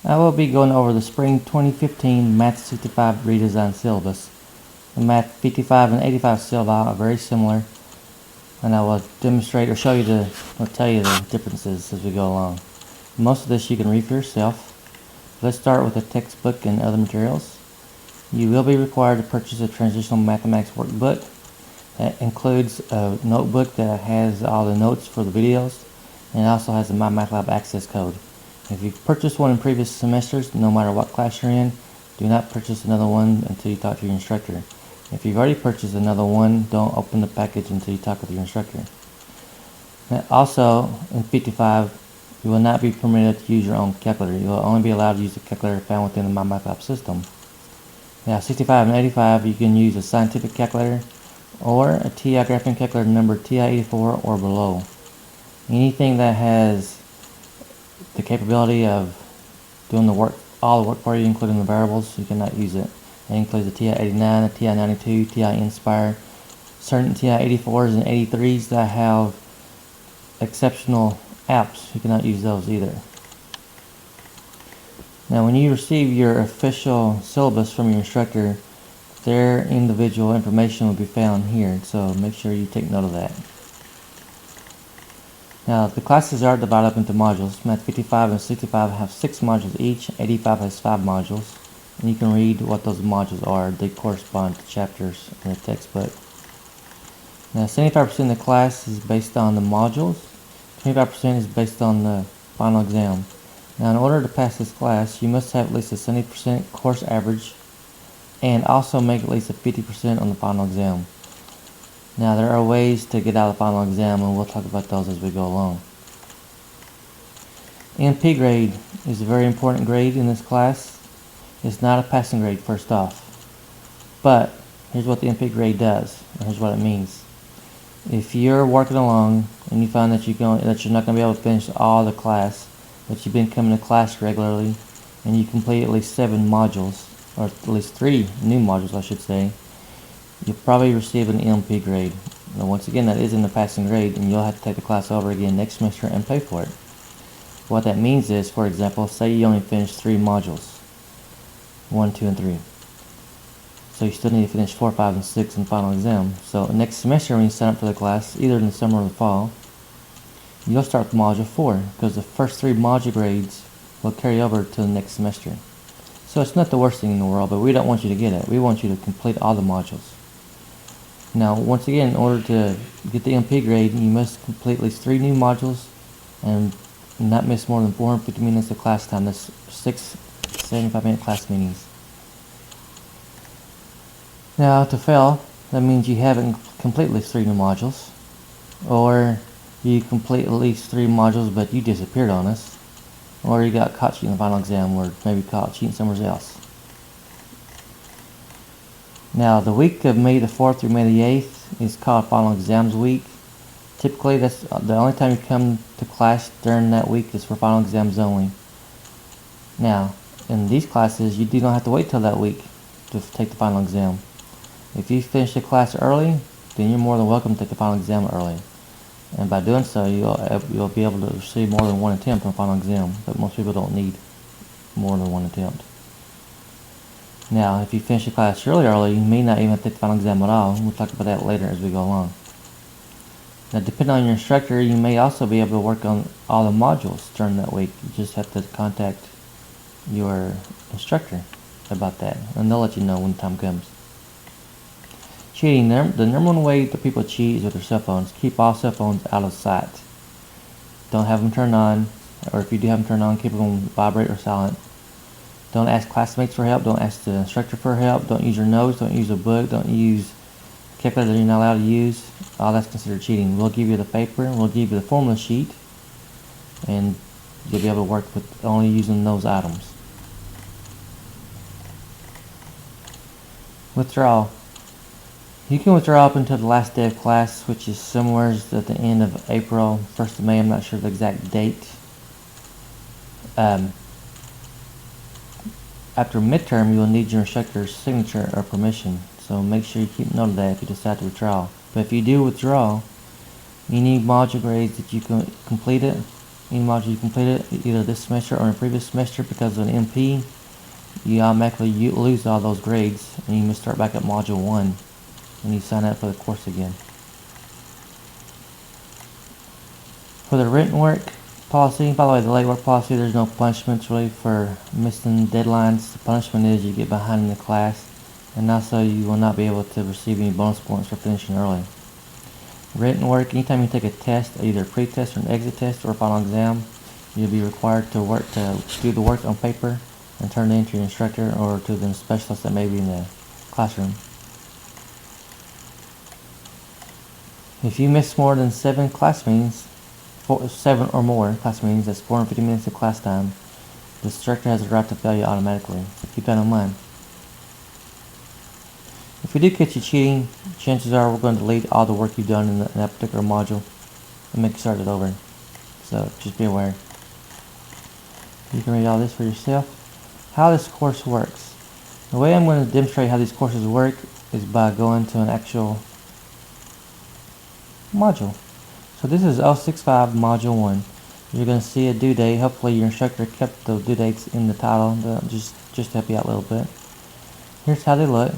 I will be going over the Spring 2015 Math 65 Redesign syllabus. The Math 55 and 85 syllabi are very similar, and I will demonstrate or tell you the differences as we go along. Most of this you can read for yourself. Let's start with the textbook and other materials. You will be required to purchase a transitional mathematics workbook. That includes a notebook that has all the notes for the videos, and it also has the MyMathLab access code. If you've purchased one in previous semesters, no matter what class you're in, do not purchase another one until you talk to your instructor. If you've already purchased another one, don't open the package until you talk with your instructor. Now, also, in 55, you will not be permitted to use your own calculator. You will only be allowed to use the calculator found within the MyMathLab system. Now, 65 and 85, you can use a scientific calculator or a TI graphing calculator number TI-84 or below. Anything that has the capability of doing all the work for you, including the variables, you cannot use it. It includes the TI-89, the TI-92, TI-Inspire, certain TI-84s and 83s that have exceptional apps. You cannot use those either. Now, when you receive your official syllabus from your instructor, their individual information will be found here, so make sure you take note of that. Now, the classes are divided up into modules. Math 55 and 65 have 6 modules each. 85 has 5 modules. And you can read what those modules are. They correspond to chapters in the textbook. Now, 75% of the class is based on the modules. 25% is based on the final exam. Now, in order to pass this class, you must have at least a 70% course average and also make at least a 50% on the final exam. Now, there are ways to get out of the final exam, and we'll talk about those as we go along. MP grade is a very important grade in this class. It's not a passing grade, first off. But here's what the MP grade does, and here's what it means. If you're working along and you find that you're not going to be able to finish all the class, but you've been coming to class regularly, and you complete at least 7 modules, or at least 3 new modules, I should say, you'll probably receive an MP grade. Now, once again, that isn't a passing grade, and you'll have to take the class over again next semester and pay for it. What that means is, for example, say you only finished 3 modules, 1, 2, and 3. So you still need to finish 4, 5, and 6 in the final exam. So next semester, when you sign up for the class, either in the summer or the fall, you'll start with module 4, because the first 3 module grades will carry over to the next semester. So it's not the worst thing in the world, but we don't want you to get it. We want you to complete all the modules. Now, once again, in order to get the MP grade, you must complete at least 3 new modules and not miss more than 450 minutes of class time. That's 6 75-minute class meetings. Now, to fail, that means you haven't completed at least 3 new modules, or you complete at least 3 modules but you disappeared on us, or you got caught cheating the final exam, or maybe caught cheating somewhere else. Now, the week of May the 4th through May the 8th is called Final Exams Week. Typically, that's the only time you come to class during that week is for final exams only. Now, in these classes, you do not have to wait till that week to take the final exam. If you finish the class early, then you're more than welcome to take the final exam early. And by doing so, you'll be able to receive more than 1 attempt on the final exam, but most people don't need more than 1 attempt. Now, if you finish the class really early, you may not even have to take the final exam at all. We'll talk about that later as we go along. Now, depending on your instructor, you may also be able to work on all the modules during that week. You just have to contact your instructor about that, and they'll let you know when the time comes. Cheating. The number one way that people cheat is with their cell phones. Keep all cell phones out of sight. Don't have them turned on, or if you do have them turned on, keep them on vibrate or silent. Don't ask classmates for help. Don't ask the instructor for help. Don't use your notes. Don't use a book. Don't use a calculator that you're not allowed to use. All that's considered cheating. We'll give you the paper. We'll give you the formula sheet, and you'll be able to work with only using those items. Withdrawal. You can withdraw up until the last day of class, which is somewhere at the end of April, 1st of May. I'm not sure the exact date. After midterm, you will need your instructor's signature or permission, so make sure you keep note of that if you decide to withdraw. But if you do withdraw, any module grades that you completed any module you completed either this semester or in the previous semester because of an MP, you automatically lose all those grades and you must start back at module 1 when you sign up for the course again. For the written work policy, by the way, the late work policy, there's no punishments really for missing deadlines. The punishment is you get behind in the class, and also you will not be able to receive any bonus points for finishing early. Written work, anytime you take a test, either a pre-test or an exit test or a final exam, you'll be required to do the work on paper and turn it in to your instructor or to the specialist that may be in the classroom. If you miss more than 7 class meetings, 7 or more class meetings, that's 450 minutes of class time, the instructor has the right to fail you automatically, so keep that in mind. If we do catch you cheating, chances are we're going to delete all the work you've done in that particular module and make you start it over. So just be aware. You can read all this for yourself. How this course works. The way I'm going to demonstrate how these courses work is by going to an actual module. So this is 065 Module 1. You're going to see a due date. Hopefully your instructor kept the due dates in the title just to help you out a little bit. Here's how they look.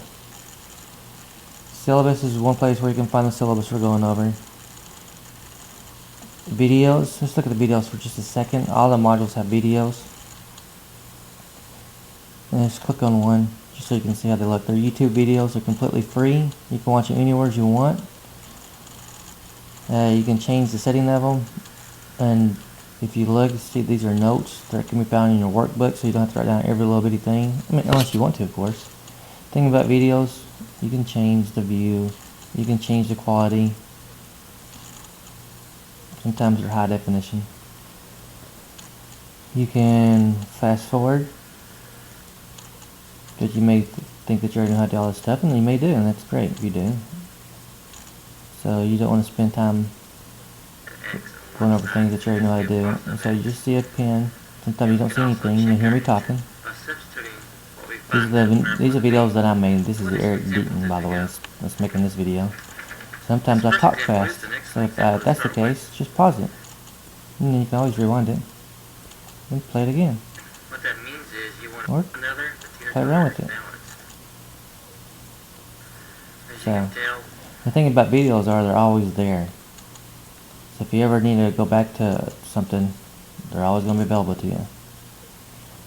Syllabus is one place where you can find the syllabus we're going over. Videos, let's look at the videos for just a second. All the modules have videos. And just click on one just so you can see how they look. They're YouTube videos, they're completely free. You can watch them anywhere you want. You can change the setting of them. And if you look, see these are notes that can be found in your workbook, so you don't have to write down every little bitty thing. I mean, unless you want to, of course. Thing about videos, you can change the view, you can change the quality. Sometimes they're high definition. You can fast forward, because you may think that you already know how to do all this stuff, and you may do, and that's great if you do. So you don't want to spend time going over things that you already know how to do. And so you just see a pen. Sometimes you don't see anything, you hear me talking. These are videos that I made. This is Eric Deaton, by the way, that's making this video. Sometimes I talk fast, so if that's the case, just pause it. And then you can always rewind it. And play it again. What that means is you want Or another play around with it. So, the thing about videos are they're always there. So if you ever need to go back to something, they're always going to be available to you.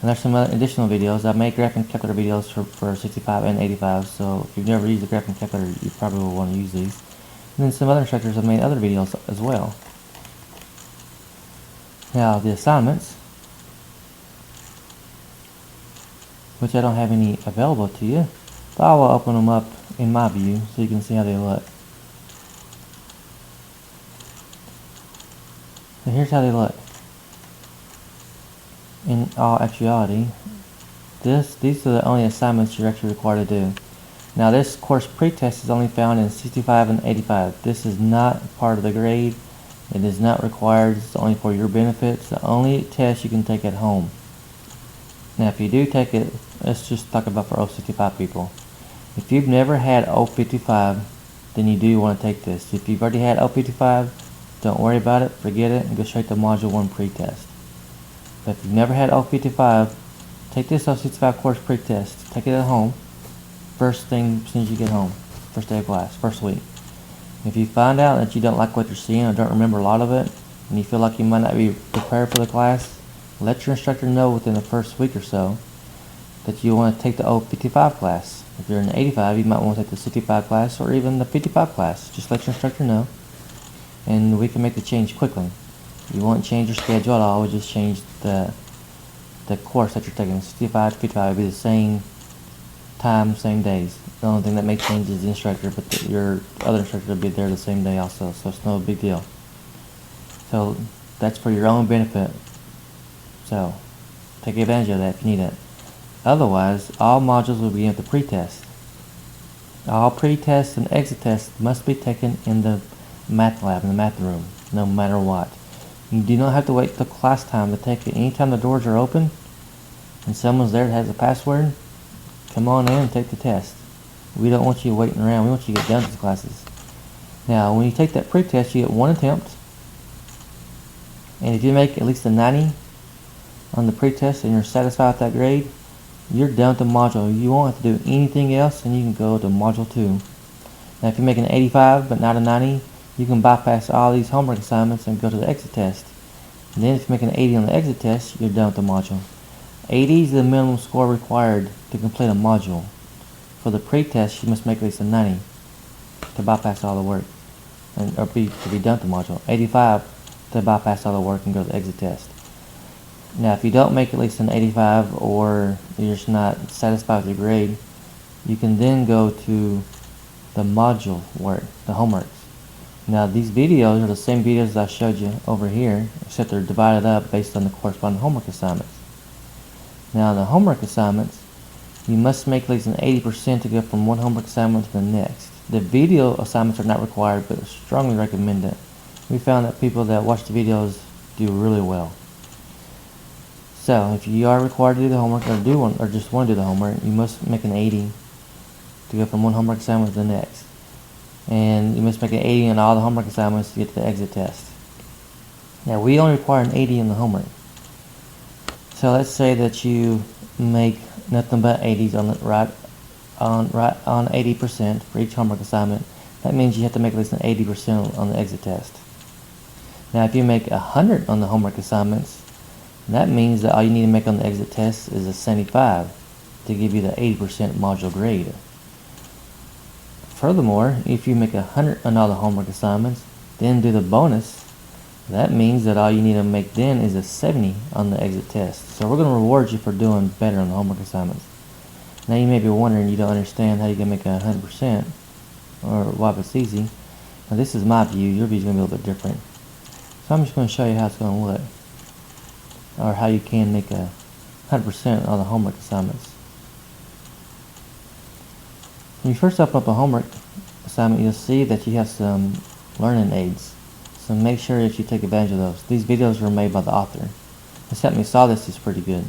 And there's some other additional videos. I've made graphing calculator videos for 65 and 85, so if you've never used a graphing calculator, you probably will want to use these. And then some other instructors have made other videos as well. Now the assignments, which I don't have any available to you, but I will open them up in my view so you can see how they look. So here's how they look. In all actuality, these are the only assignments you're actually required to do. Now this course pretest is only found in 65 and 85. This is not part of the grade. It is not required. It's only for your benefit. It's the only test you can take at home. Now if you do take it, let's just talk about for 065 people. If you've never had 055, then you do want to take this. If you've already had 055, don't worry about it, forget it, and go straight to Module 1 pretest. But if you've never had 055, take this 065 course pretest. Take it at home. First thing as soon as you get home. First day of class, first week. If you find out that you don't like what you're seeing or don't remember a lot of it, and you feel like you might not be prepared for the class, let your instructor know within the first week or so that you want to take the 055 class. If you're in 85, you might want to take the 65 class or even the 55 class. Just let your instructor know, and we can make the change quickly. You won't change your schedule at all. We just change the course that you're taking. 65 to 55 will be the same time, same days. The only thing that may change is the instructor, but your other instructor will be there the same day also, so it's no big deal. So that's for your own benefit. So take advantage of that if you need it. Otherwise, all modules will begin with the pretest. All pre-tests and exit tests must be taken in the math lab, in the math room, no matter what. You do not have to wait till class time to take it. Anytime the doors are open and someone's there that has a password, come on in and take the test. We don't want you waiting around. We want you to get done with the classes. Now, when you take that pretest, you get one attempt, And if you make at least a 90 on the pretest and you're satisfied with that grade, you're done with the module. You won't have to do anything else, and you can go to module 2. Now if you make an 85 but not a 90, you can bypass all these homework assignments and go to the exit test. And then if you make an 80 on the exit test, you're done with the module. 80 is the minimum score required to complete a module. For the pretest, you must make at least a 90 to bypass all the work, or to be done with the module. 85 to bypass all the work and go to the exit test. Now if you don't make at least an 85, or you're just not satisfied with your grade, you can then go to the module work, the homeworks. Now these videos are the same videos that I showed you over here, except they're divided up based on the corresponding homework assignments. Now the homework assignments, you must make at least an 80% to go from one homework assignment to the next. The video assignments are not required, but strongly recommend it. We found that people that watch the videos do really well. So if you are required to do the homework, or just want to do the homework, you must make an 80 to go from one homework assignment to the next. And you must make an 80 on all the homework assignments to get to the exit test. Now we only require an 80 in the homework. So let's say that you make nothing but 80s on 80% for each homework assignment. That means you have to make at least an 80% on the exit test. Now if you make 100 on the homework assignments, that means that all you need to make on the exit test is a 75 to give you the 80% module grade. Furthermore, if you make 100 on all the homework assignments, then do the bonus, that means that all you need to make then is a 70 on the exit test. So we're going to reward you for doing better on the homework assignments. Now you may be wondering, you don't understand how you can make 100%, or why it's easy. Now this is my view, your view is going to be a little bit different. So I'm just going to show you how it's going to look, or how you can make 100% on the homework assignments. When you first open up a homework assignment, you'll see that you have some learning aids. So make sure that you take advantage of those. These videos were made by the author. This helped me solve this is pretty good.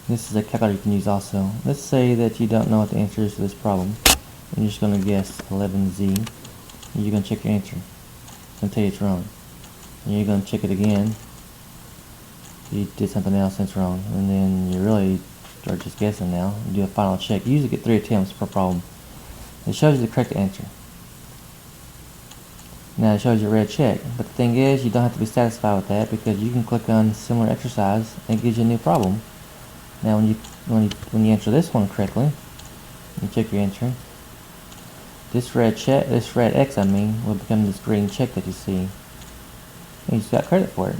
This is a calculator you can use also. Let's say that you don't know what the answer is to this problem. And you're just going to guess 11Z. And you're going to check your answer. It's going to tell you it's wrong. And you're going to check it again. You did something else and it's wrong. And then you really are just guessing now. You do a final check. You usually get 3 attempts per problem. It shows you the correct answer. Now it shows you a red check, but the thing is, you don't have to be satisfied with that, because you can click on similar exercise and it gives you a new problem. Now when you answer this one correctly, you check your answer. This red X will become this green check that you see. And you just got credit for it.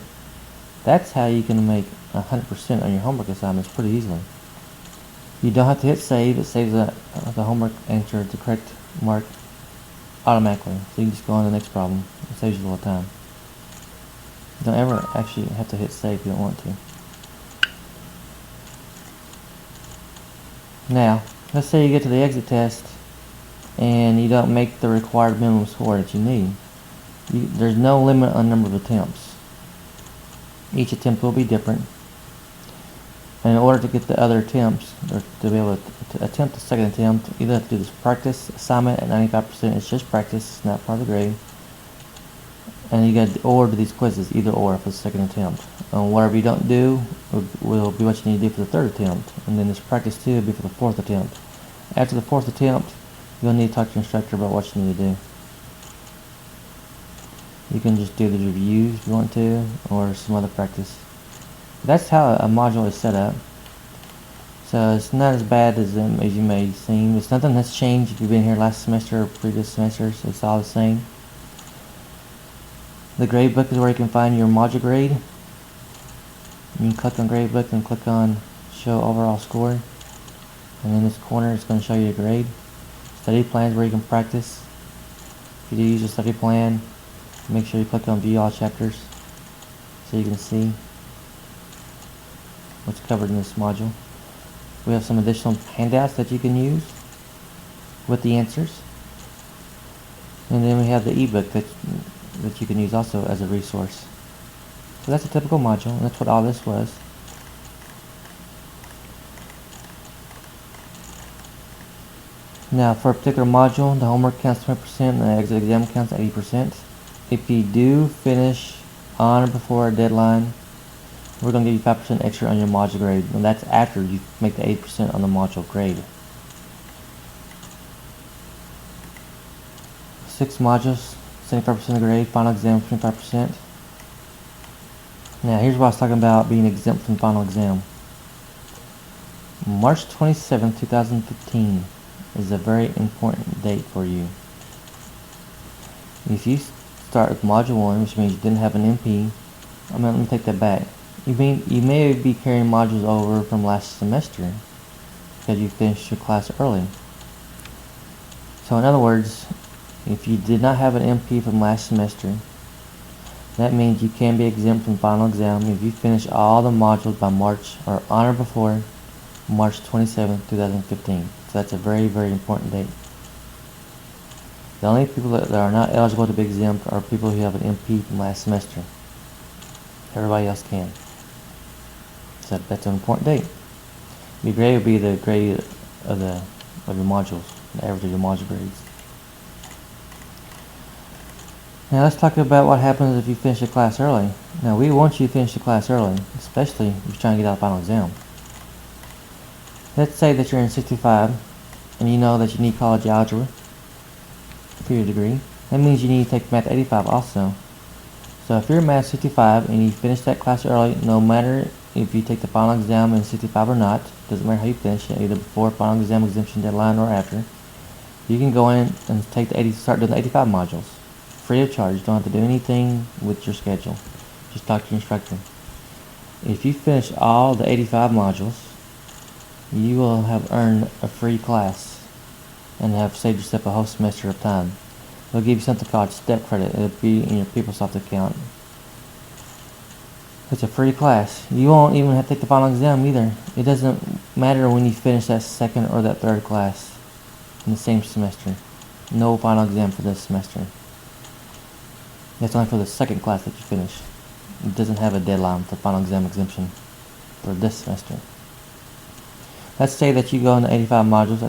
That's how you can make 100% on your homework assignments pretty easily. You don't have to hit save. It saves the homework answer to correct mark automatically. So you can just go on to the next problem. It saves you a little time. You don't ever actually have to hit save if you don't want to. Now, let's say you get to the exit test and you don't make the required minimum score that you need. There's no limit on number of attempts. Each attempt will be different. And in order to get the other attempts, or to be able to attempt the second attempt, you either have to do this practice assignment at 95%. It's just practice, it's not part of the grade. And you got to do these quizzes, either or, for the second attempt. And whatever you don't do will be what you need to do for the third attempt. And then this practice 2 will be for the 4th attempt. After the 4th attempt, you'll need to talk to your instructor about what you need to do. You can just do the reviews if you want to, or some other practice. That's how a module is set up. So it's not as bad as you may seem. It's nothing that's changed if you've been here last semester or previous semesters. It's all the same. The Gradebook is where you can find your module grade. You can click on Gradebook and click on Show Overall Score. And in this corner it's going to show you your grade. Study plan is where you can practice. If you do use a study plan, make sure you click on View All Chapters so you can see what's covered in this module. We have some additional handouts that you can use with the answers. And then we have the ebook that you can use also as a resource. So that's a typical module, and that's what all this was. Now for a particular module, the homework counts 20% and the exit exam counts 80%. If you do finish on or before a deadline, we're going to give you 5% extra on your module grade, and that's after you make the 8% on the module grade. 6 modules, 75% of the grade, final exam 25%. Now here's what I was talking about being exempt from final exam. March 27, 2015 is a very important date for you. If you start with module 1, which means you didn't have an MP, let me take that back. You may be carrying modules over from last semester because you finished your class early. So in other words, if you did not have an MP from last semester, that means you can be exempt from final exam if you finish all the modules by March or on or before March 27, 2015. So that's a very, very important date. The only people that are not eligible to be exempt are people who have an MP from last semester. Everybody else can. So that's an important date. The grade would be the grade of your modules, the average of your module grades. Now let's talk about what happens if you finish the class early. Now we want you to finish the class early, especially if you're trying to get out of the final exam. Let's say that you're in 65 and you know that you need college algebra for your degree. That means you need to take Math 85 also. So if you're in Math 65 and you finish that class early, no matter if you take the final exam in 65 or not, doesn't matter how you finish it, either before final exam exemption deadline or after, you can go in and start doing the 85 modules. Free of charge. You don't have to do anything with your schedule. Just talk to your instructor. If you finish all the 85 modules, you will have earned a free class and have saved yourself a whole semester of time. They'll give you something called step credit. It'll be in your PeopleSoft account. It's a free class. You won't even have to take the final exam either. It doesn't matter when you finish that second or that third class in the same semester. No final exam for this semester. That's only for the second class that you finish. It doesn't have a deadline for final exam exemption for this semester. Let's say that you go into 85 modules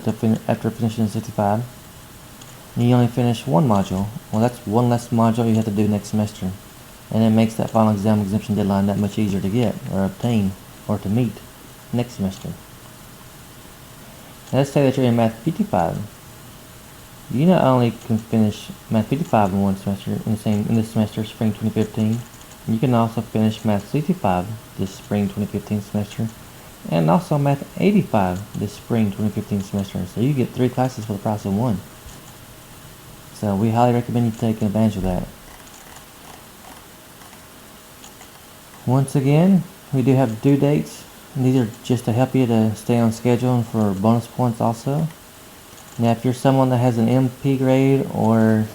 after finishing 65, and you only finish one module. Well, that's one less module you have to do next semester, and it makes that final exam exemption deadline that much easier to get or obtain or to meet next semester. Now, let's say that you're in Math 55. You not only can finish Math 55 in one semester in this semester, spring 2015, you can also finish Math 65 this spring 2015 semester, and also Math 85 this spring 2015 semester. So you get 3 classes for the price of 1. So we highly recommend you taking advantage of that. Once again, we do have due dates. These are just to help you to stay on schedule and for bonus points also. Now if you're someone that has an MP grade or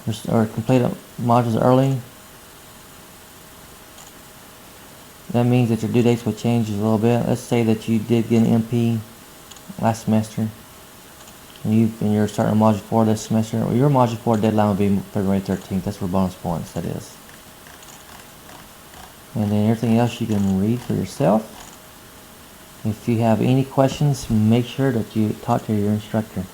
complete modules early, that means that your due dates will change a little bit. Let's say that you did get an MP last semester and you're starting module 4 this semester. Well, your module 4 deadline will be February 13th. That's for bonus points, that is. And then everything else you can read for yourself. If you have any questions, make sure that you talk to your instructor.